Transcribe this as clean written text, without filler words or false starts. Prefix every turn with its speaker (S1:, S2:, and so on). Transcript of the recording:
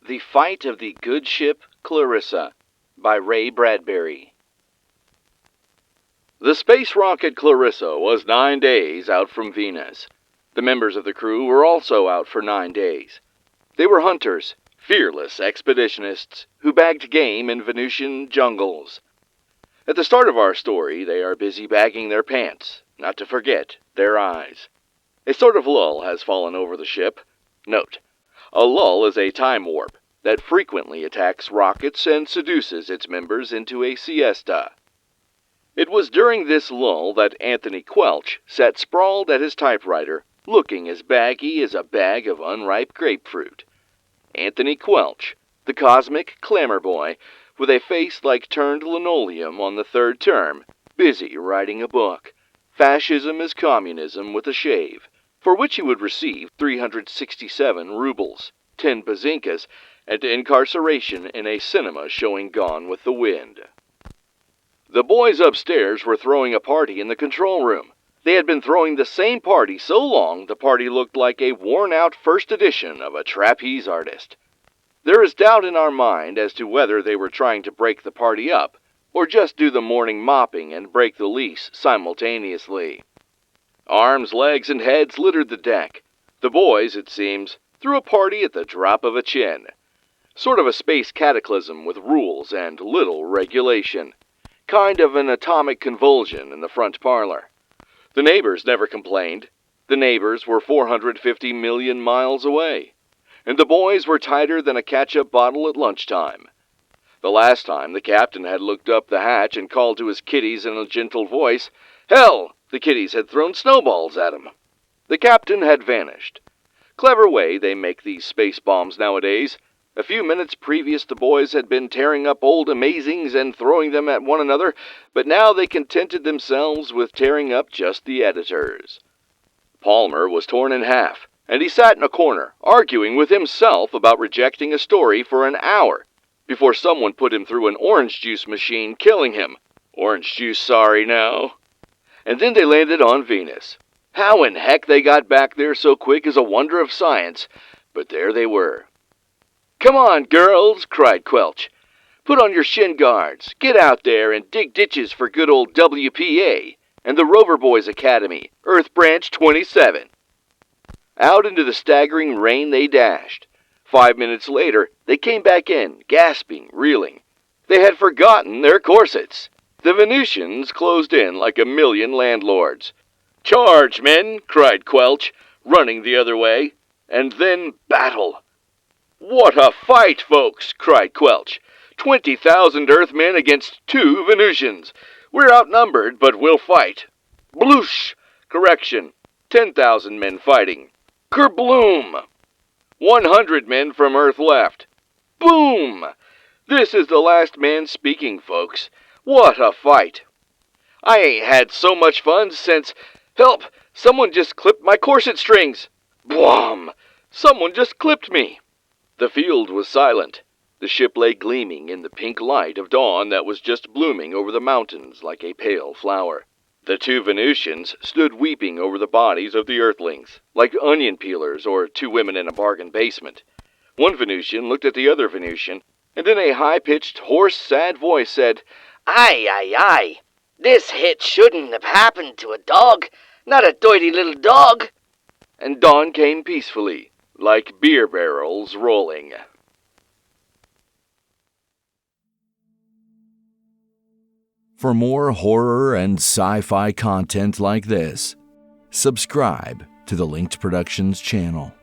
S1: The Fight of the Good Ship Clarissa by Bradbury. The space rocket Clarissa was 9 days out from Venus. The members of the crew were also out for 9 days. They were hunters, fearless expeditionists who bagged game in Venusian jungles. At the start of our story, they are busy bagging their pants, not to forget their eyes. A sort of lull has fallen over the ship. Note, a lull is a time warp that frequently attacks rockets and seduces its members into a siesta. It was during this lull that Anthony Quelch sat sprawled at his typewriter, looking as baggy as a bag of unripe grapefruit. Anthony Quelch, the cosmic clamor boy, with a face like turned linoleum on the third term, busy writing a book, Fascism is Communism with a Shave, for which he would receive 367 rubles, 10 bazinkas, and incarceration in a cinema showing Gone with the Wind. The boys upstairs were throwing a party in the control room. They had been throwing the same party so long the party looked like a worn-out first edition of a trapeze artist. There is doubt in our mind as to whether they were trying to break the party up, or just do the morning mopping and break the lease simultaneously. Arms, legs, and heads littered the deck. The boys, it seems, threw a party at the drop of a chin. Sort of a space cataclysm with rules and little regulation. Kind of an atomic convulsion in the front parlor. The neighbors never complained. The neighbors were 450 million miles away. And the boys were tighter than a catch-up bottle at lunchtime. The last time the captain had looked up the hatch and called to his kiddies in a gentle voice, hell, the kiddies had thrown snowballs at him. The captain had vanished. Clever way they make these space bombs nowadays. A few minutes previous the boys had been tearing up old amazings and throwing them at one another, but now they contented themselves with tearing up just the editors. Palmer was torn in half, and he sat in a corner, arguing with himself about rejecting a story for an hour, before someone put him through an orange juice machine, killing him. Orange juice, sorry now. And then they landed on Venus. How in heck they got back there so quick is a wonder of science, but there they were. "Come on, girls," cried Quelch. "Put on your shin guards. Get out there and dig ditches for good old WPA and the Rover Boys Academy, Earth Branch 27. Out into the staggering rain they dashed. 5 minutes later, they came back in, gasping, reeling. They had forgotten their corsets. The Venusians closed in like a million landlords. "Charge, men!" cried Quelch, running the other way. And then battle. "What a fight, folks!" cried Quelch. 20,000 Earthmen against 2 Venusians. We're outnumbered, but we'll fight. Bloosh! Correction. 10,000 men fighting. Kerbloom! 100 men from Earth left. Boom! This is the last man speaking, folks. What a fight! I ain't had so much fun since... Help! Someone just clipped my corset strings! Bwom! Someone just clipped me! The field was silent. The ship lay gleaming in the pink light of dawn that was just blooming over the mountains like a pale flower. The 2 Venusians stood weeping over the bodies of the Earthlings, like onion peelers or 2 women in a bargain basement. One Venusian looked at the other Venusian, and in a high-pitched, hoarse, sad voice said,
S2: "Aye, aye, aye. This hit shouldn't have happened to a dog, not a doity little dog."
S1: And dawn came peacefully, like beer barrels rolling.
S3: For more horror and sci-fi content like this, subscribe to the Linked Productions channel.